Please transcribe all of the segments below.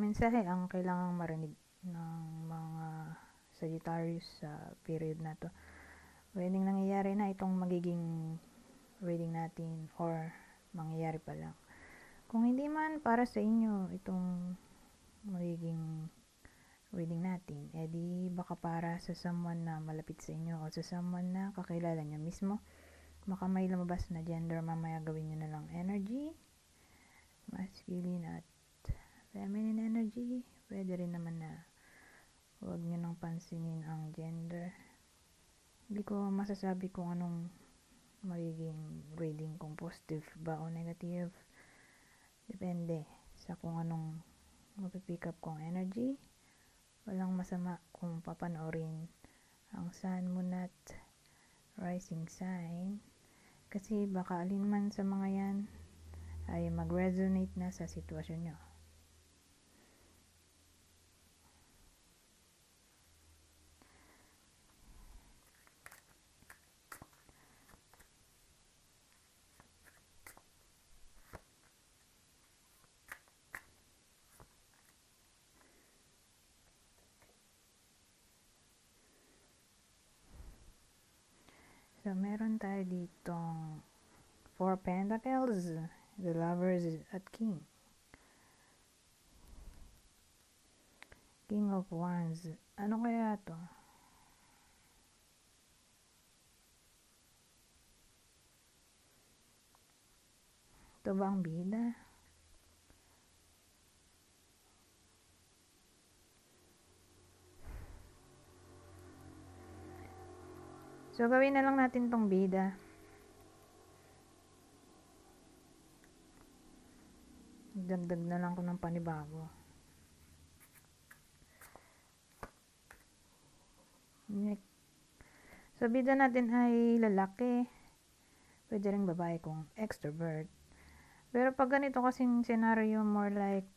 mensahe ang kailangang marinig ng mga Sagittarius sa period na to. Pwedeng nangyayari na itong magiging reading natin or mangyayari pa lang. Kung hindi man para sa inyo itong magiging reading natin, edi baka para sa someone na malapit sa inyo o sa someone na kakilala nyo mismo. Baka may lumabas na gender, mamaya gawin nyo na lang energy, masculine at feminine energy. Pwede rin naman na huwag nyo nang pansinin ang gender. Hindi ko masasabi kung anong magiging reading, kung positive ba o negative. Depende sa kung anong mapipick up kong energy. Walang masama kung papanoorin ang sun, moon at rising sign, kasi baka alin man sa mga yan ay mag-resonate na sa sitwasyon nyo. So, meron tayo ditong 4 Pentacles, the Lovers at King. King of Wands. Ano kaya to? Ito ba ang bida? So, gawin na lang natin tong bida. Dagdag na lang ko ng panibago. So, bida natin ay lalaki. Pwede rin babae kung extrovert. Pero pag ganito kasing scenario, more like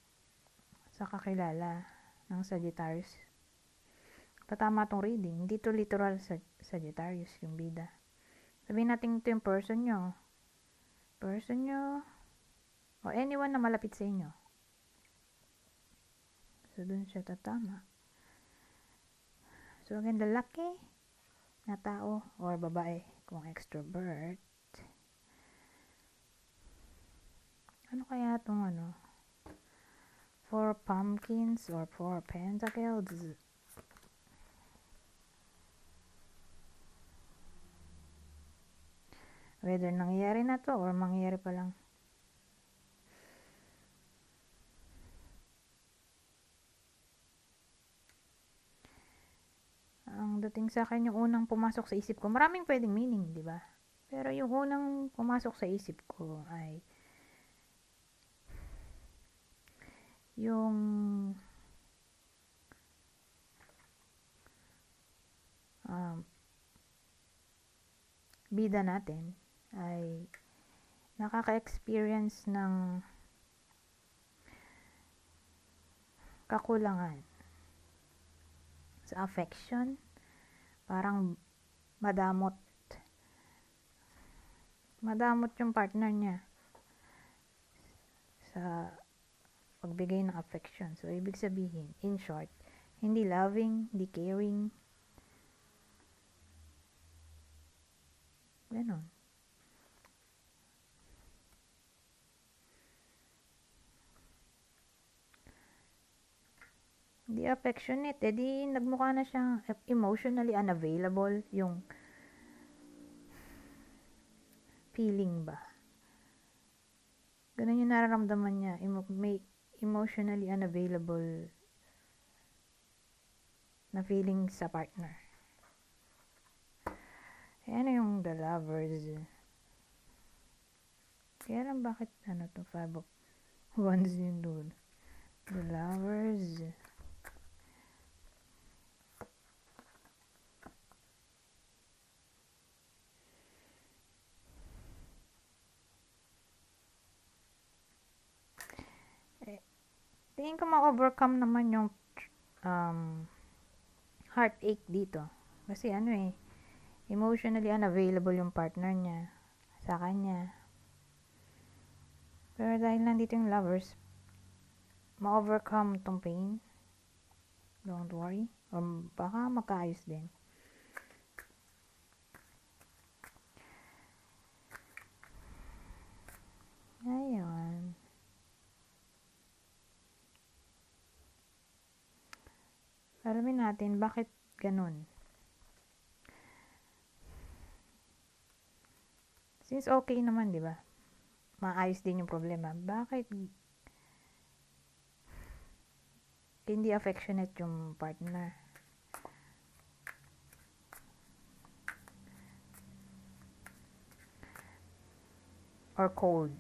sa kakilala ng Sagittarius, patama tong reading. Hindi to literal sa Sagittarius yung bida. Sabihin natin ito yung person nyo, o anyone na malapit sa inyo. So, dun siya tatama. So, again, lalaki na tao or babae kung extrovert. Ano kaya itong 4 pumpkins or 4 pentacles? Whether nangyayari na to or mangyayari pa lang. Ang dating sa akin, yung unang pumasok sa isip ko, maraming pwedeng meaning, di ba? Pero yung unang pumasok sa isip ko ay yung bida natin ay nakaka-experience ng kakulangan sa affection, parang madamot yung partner niya sa pagbigay ng affection. So, ibig sabihin, in short, hindi loving, hindi caring, ganon. Hindi affectionate, edi nagmukha na siyang emotionally unavailable yung feeling ba. Ganun yung nararamdaman niya, may emotionally unavailable na feeling sa partner. Ano yung the lovers? Kaya lang bakit to 5 of Wands yun doon. The lovers. Tingin ko ma-overcome naman yung heartache dito. Kasi emotionally unavailable yung partner niya sa kanya. Pero dahil nandito yung lovers, ma-overcome tong pain. Don't worry. Or baka magkaayos din. Ayun. Alamin natin bakit ganun. Since okay naman, di ba? Maayos din yung problema. Bakit hindi affectionate yung partner? Or cold.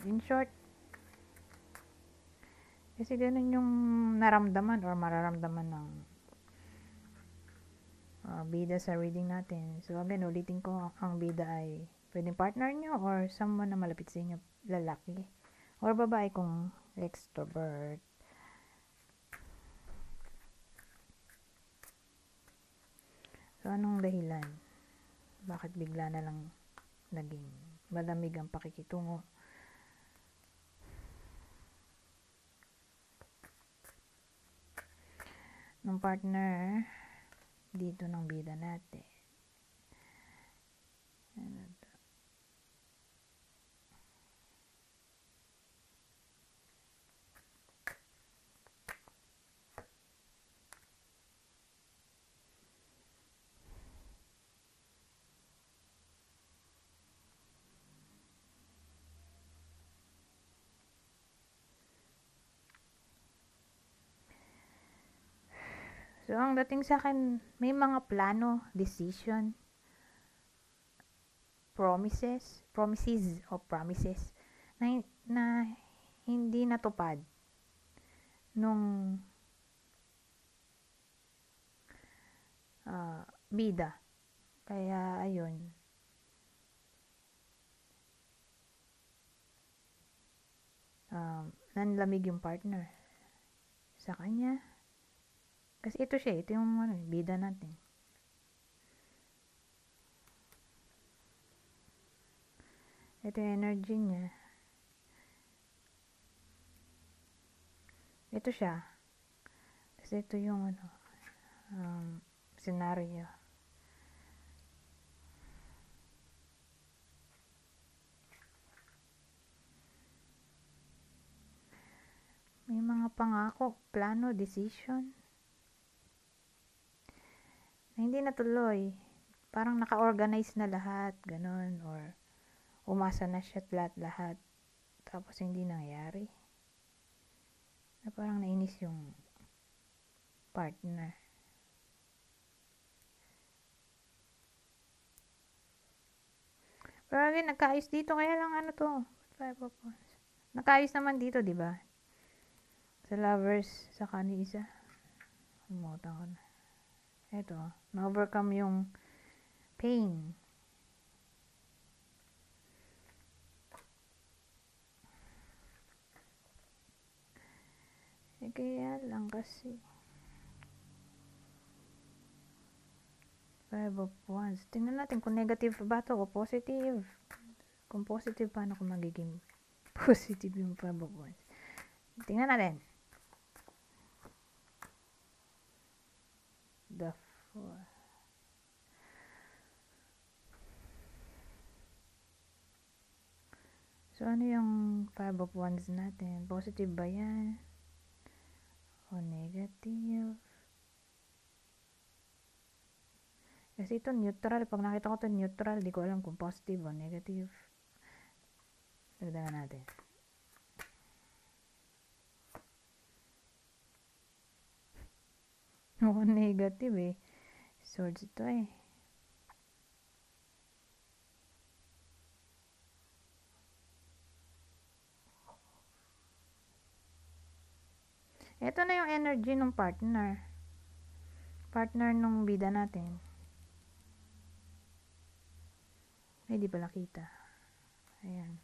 In short, kasi ganun yung naramdaman or mararamdaman ng bida sa reading natin. So again, ulitin ko, ang bida ay pwedeng partner nyo or someone na malapit sa inyo, lalaki. Or babae kung extrovert. So anong dahilan? Bakit bigla na lang naging malamig ang pakikitungo? Nung partner dito ng bida natin. Ano to? So, ang dating sa akin, may mga plano, decision, promises na hindi natupad nung bida. Kaya, ayun. Nanlamig yung partner sa kanya. Kasi ito siya, ito yung bida natin. Ito yung energy niya. Ito siya. Kasi ito yung scenario. May mga pangako, plano, decision na hindi natuloy. Parang naka-organize na lahat, ganun, or umasa na siya lahat. Tapos hindi nangyari. Na parang nainis yung partner. Pero again, nagkaayos dito, kaya lang ano to, 5 of Wands. Nagkaayos naman dito, di ba? Sa lovers, sa kani isa. Umutan ko na. Ito, na-overcome yung pain. Kaya lang kasi 5 of Wands. Tingnan natin kung negative ba to o positive. Kung positive, paano kung magiging positive yung 5 of Wands? Tingnan natin. The 4. So, ano yung 5 of Wands natin? Positive ba yan? O negative? Kasi ito neutral. Pag nakita ko ito neutral, di ko alam kung positive o negative. Dagdagan natin. Oo, negative eh. Swords ito eh. Ito na yung energy ng partner. Partner nung bida natin. Ay, di pala kita. Ayan.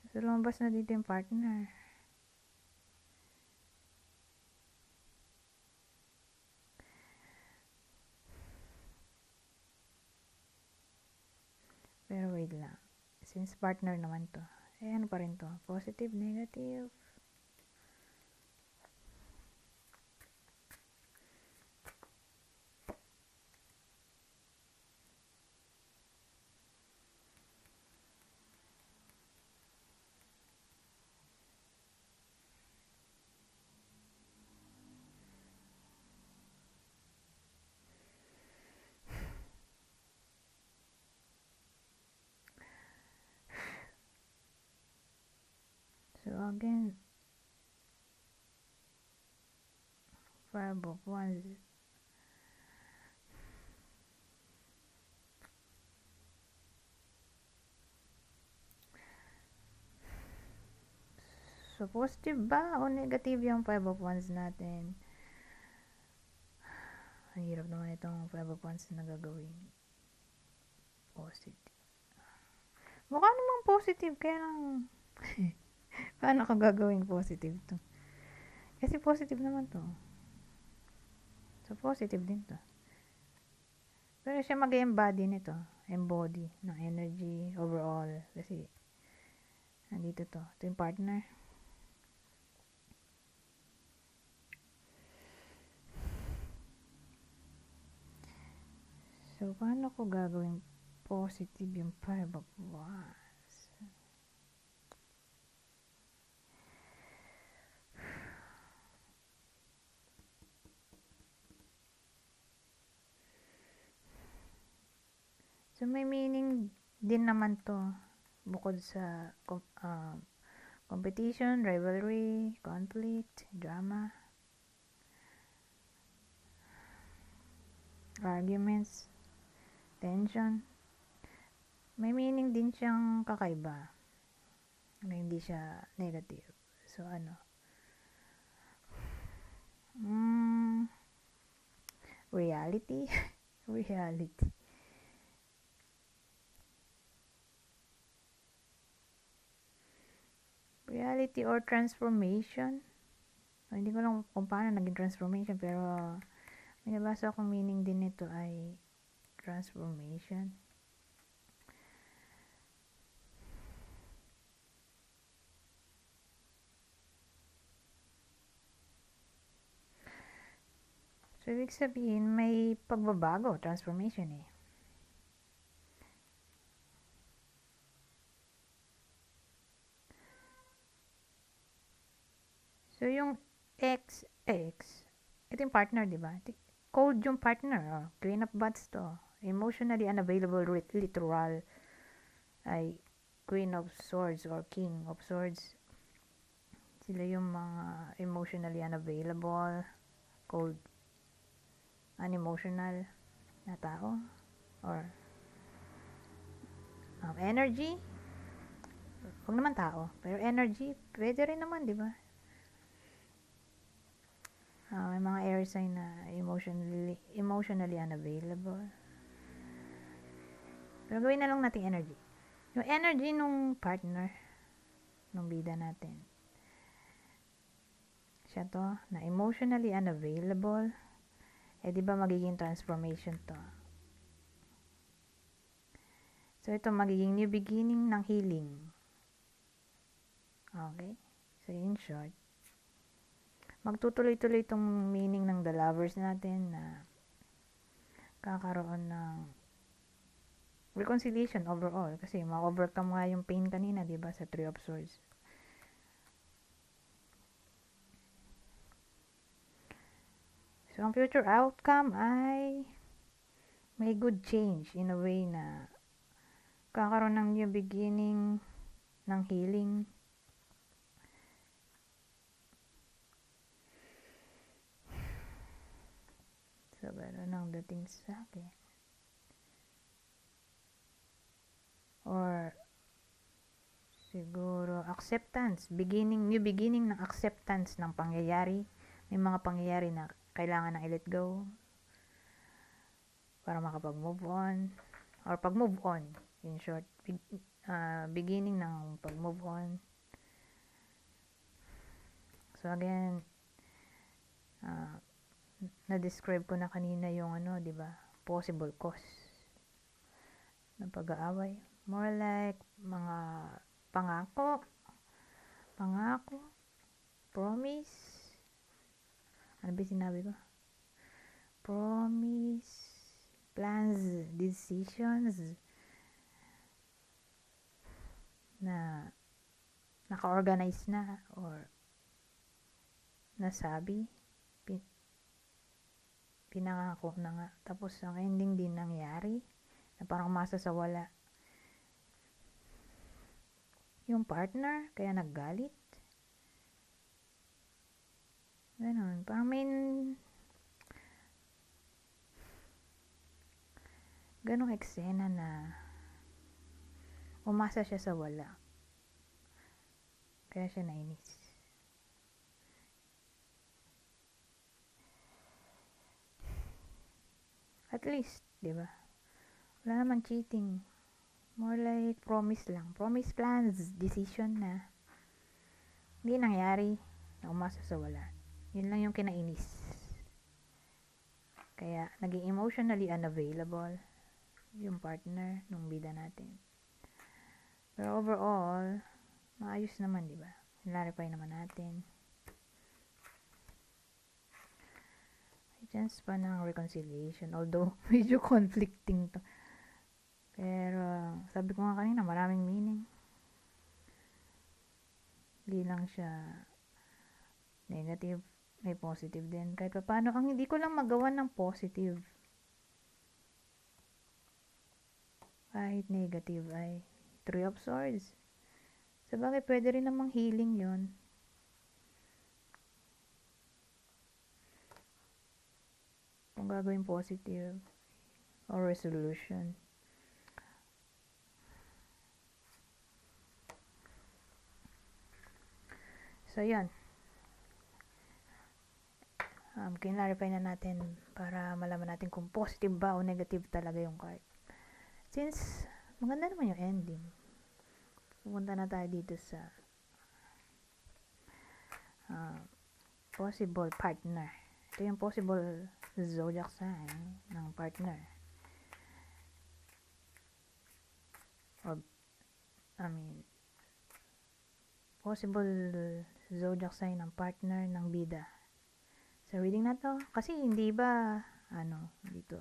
So, lumabas na dito yung partner. Pero wait lang. Since partner naman to. Eh, ano pa rin to? Positive, negative. So again, 5 of Wands. So, positive ba o negative yung 5 of Wands natin? Ang hirap naman itong 5 of Wands na gagawin. Positive. Mukha namang positive, kaya lang paano ka gagawing positive to? Kasi positive naman to. So, positive din to. Pero siya mag-embody nito. Embody ng energy overall. Kasi, nandito to. Ito yung partner. So, paano ko gagawing positive yung 5 of Wands? So, may meaning din naman to. Bukod sa competition, rivalry, conflict, drama, arguments, tension. May meaning din siyang kakaiba na hindi siya negative. So, reality. Reality. Reality or transformation. So, hindi ko lang kung paano naging transformation, pero may nabasa akong meaning din nito ay transformation. So, ibig sabihin, may pagbabago, transformation eh. So, yung ito yung partner, di ba? Cold yung partner. Oh. Queen of Wands to. Emotionally unavailable, literal. Ay, Queen of Swords or King of Swords. Sila yung mga emotionally unavailable, cold, unemotional na tao. Or energy. Huwag naman tao. Pero energy, pwede rin naman, di ba? May mga air sign na emotionally unavailable. Pero gawin na lang natin energy. Yung energy nung partner, nung bida natin. Siya to, na emotionally unavailable. Eh, di ba magiging transformation to? So, ito magiging new beginning ng healing. Okay? So, in short, magtutuloy-tuloy itong meaning ng the lovers natin na kakaroon ng reconciliation overall. Kasi ma-overcome nga yung pain kanina, di ba, sa 3 of Swords. So, ang future outcome ay may good change in a way na kakaroon ng new beginning, ng healing. So, gano'n ang dating sa akin. Or, siguro, acceptance. New beginning ng acceptance ng pangyayari. May mga pangyayari na kailangan na i-let go para makapag-move on. Or pag-move on, in short. Beginning ng pag-move on. So, again, na-describe ko na kanina yung di ba, possible cause ng pag-aaway. More like mga pangako, promise, ano ba sinabi ko? Promise, plans, decisions, na naka-organize na or nasabi, pinangako na nga, tapos ang ending din nangyari, na parang masasawala yung partner, kaya naggalit. Ganon, parang may ganong eksena na umasa siya sa wala, kaya siya nainis. At least, di ba? Wala naman cheating. More like promise lang. Promise, plans, decision na hindi nangyari, na umasa sa wala. Yun lang yung kinainis. Kaya, naging emotionally unavailable yung partner nung bida natin. Pero overall, maayos naman, di ba? Clarify naman natin. Chance pa ng reconciliation, although medyo conflicting to, pero sabi ko nga kanina, maraming meaning, hindi lang siya negative, may positive din. Kahit pa paano, ang hindi ko lang magawa ng positive kahit negative ay Three of Swords. Sabagay, pwede rin namang healing yon, kung gagawin positive or resolution. So, yan. Kinlarify na natin para malaman natin kung positive ba o negative talaga yung card. Since, maganda naman yung ending, pupunta na tayo dito sa possible partner. Ito yung possible zodiac sign ng partner. Or, possible zodiac sign ng partner ng bida. Sa reading na to, kasi hindi ba, dito,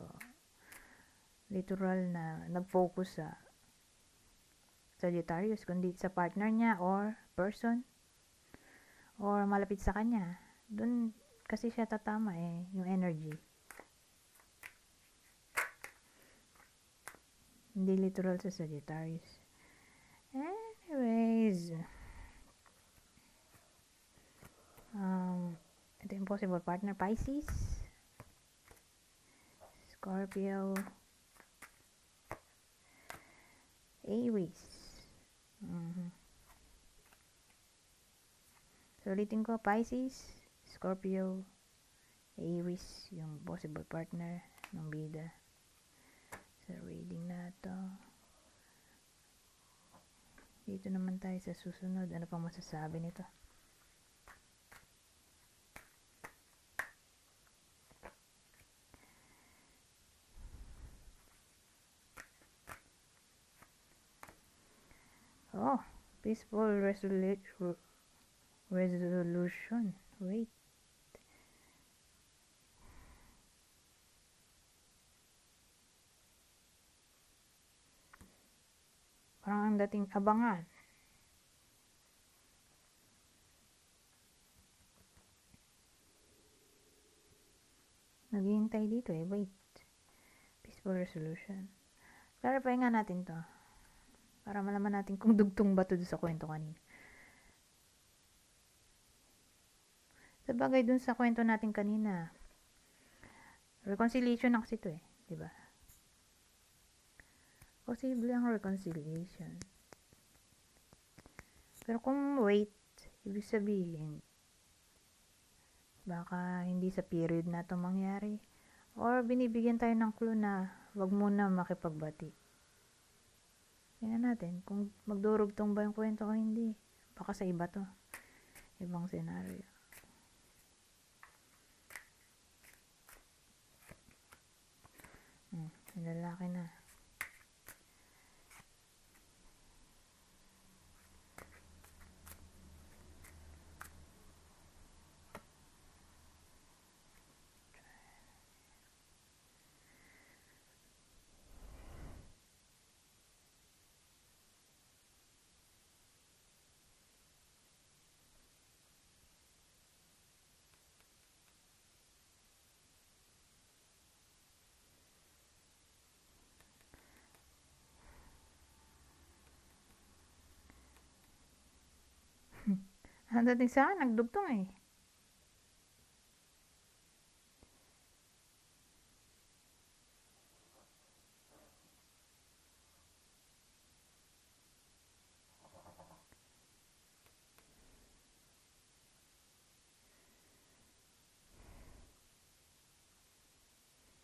literal na nag-focus sa Sagittarius, kundi sa partner niya or person, or malapit sa kanya. Dun kasi siya tatama yung energy. Hindi literal sa Sagittarius. Anyways, ito yung possible partner, Pisces, Scorpio, Aries. So, ulitin ko, Pisces, Scorpio, Aries, yung possible partner ng bida sa reading na to. Dito naman tayo sa susunod. Ano pang masasabi nito? Oh, peaceful resolution. Wait. Parang ang dating abangan. Naghihintay dito wait. Peaceful resolution. Clarify nga natin to, para malaman natin kung dugtong ba to sa kwento kanina. Sabagay dun sa kwento natin kanina, reconciliation na kasi ito diba? Posible ang reconciliation. Pero kung wait, ibig sabihin, baka hindi sa period na ito mangyari. Or binibigyan tayo ng clue na wag muna makipagbati. Tingnan natin kung magdurugtong ba yung kwento o hindi. Baka sa iba to. Ibang senaryo. Yung lalaki na. Ang dating sa akin, nagdugtong eh.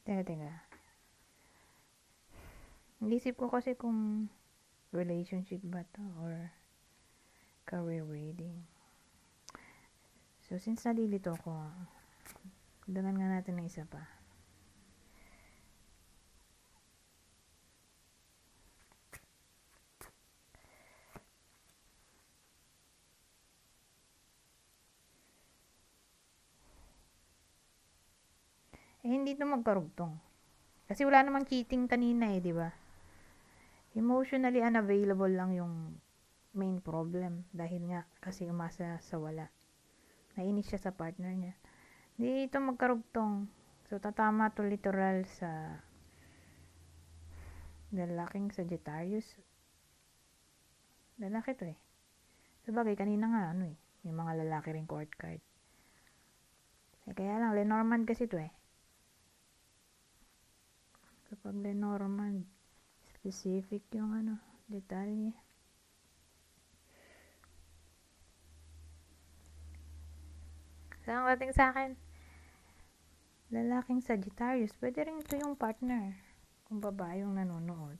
Teka. Naisip ko kasi kung relationship ba to or career reading. So, since nalilito ko, dagan nga natin ng isa pa. Hindi to magkarugtong. Kasi wala namang cheating kanina eh, di ba? Emotionally unavailable lang yung main problem. Dahil nga, kasi umasa sa wala. Nainis siya sa partner niya. Di ito magkarugtong. So, tatama to literal sa lalaking Sagittarius. Lalaki to eh. Sabagay, kanina nga, yung mga lalaki ring court card. Kaya lang, Lenormand kasi to eh. Kapag Lenormand, specific yung detalye. So, ang dating sa akin, lalaking Sagittarius, pwede rin ito yung partner. Kung babae yung nanonood.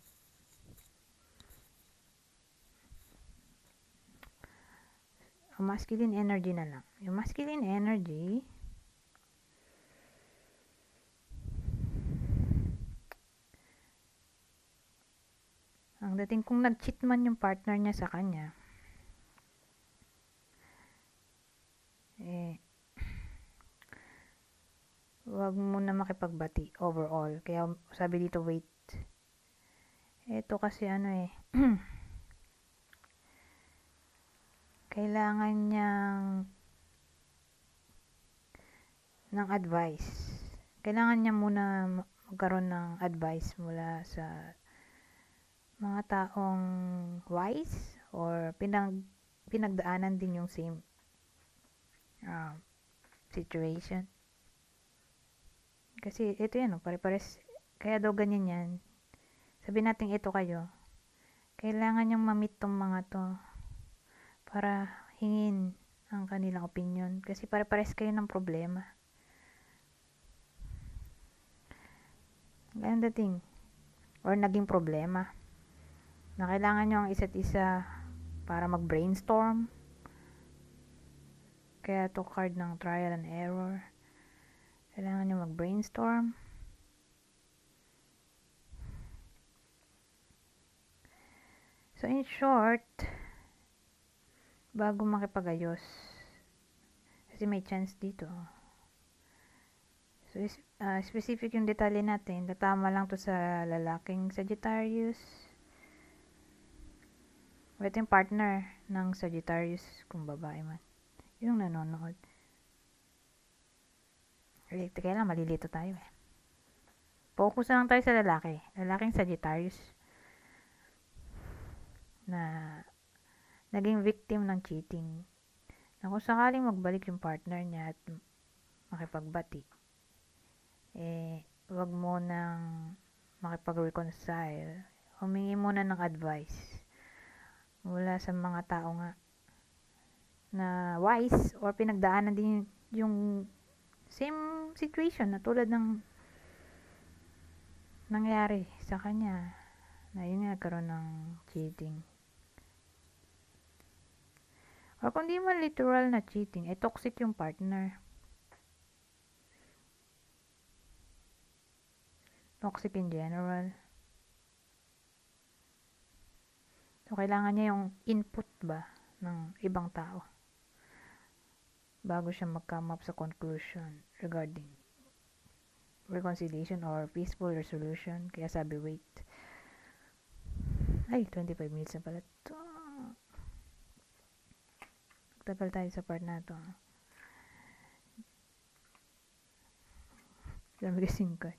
Masculine energy na lang. Yung masculine energy, ang dating kung nag-cheat man yung partner niya sa kanya, wag mo na makipagbati overall. Kaya sabi dito, wait. Ito kasi kailangan niyang ng advice. Kailangan niya muna magkaroon ng advice mula sa mga taong wise or pinagdaanan din yung same situation. Kasi ito yan, pare-pares. Kaya daw ganyan yan. Sabihin natin ito kayo. Kailangan niyang ma-meet tong mga to para hingin ang kanilang opinion. Kasi pare-pares kayo ng problema. Ganyan dating. Or naging problema. Na kailangan nyo ang isa't isa para mag-brainstorm. Kaya to card ng trial and error. Kailangan nyo mag-brainstorm. So in short, bago makipag-ayos, kasi may chance dito. So specific yung detalye natin. Tatama lang to sa lalaking Sagittarius. Ito yung partner ng Sagittarius kung babae man. Yung nanonood. Kaya lang, malilito tayo eh. Focus lang tayo sa lalaki. Lalaking Sagittarius na naging victim ng cheating. Na kung sakaling magbalik yung partner niya at makipagbati, wag mo nang makipag-reconcile. Humingi muna ng advice mula sa mga tao nga na wise or pinagdaanan din yung same situation na tulad ng nangyari sa kanya na yun nga karoon ng cheating. Or kung di man literal na cheating, toxic yung partner. Toxic in general. So, kailangan niya yung input ba ng ibang tao bago siya mag-come up sa conclusion regarding reconciliation or peaceful resolution. Kaya sabi, wait. Ay, 25 minutes na pala ito. Magtagal tayo sa part na ito. Dami kasing ko.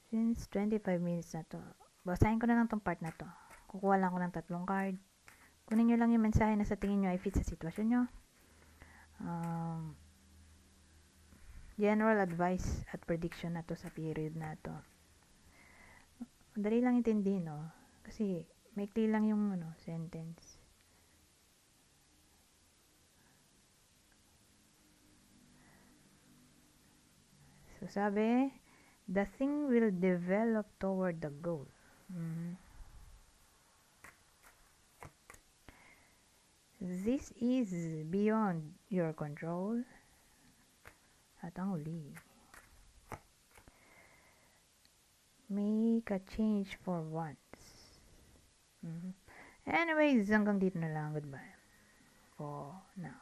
Since 25 minutes na to, basahin ko na lang tong part na to. Kukuha lang ako ng 3 card. Kunin nyo lang yung mensahe na sa tingin nyo ay fit sa sitwasyon nyo. General advice at prediction na to sa period na to. Madali lang intindihin, no? Kasi maikli lang yung sentence. So sabi, the thing will develop toward the goal. This is beyond your control. At ang huli, make a change for once. Anyways, hanggang dito na lang. Goodbye for now.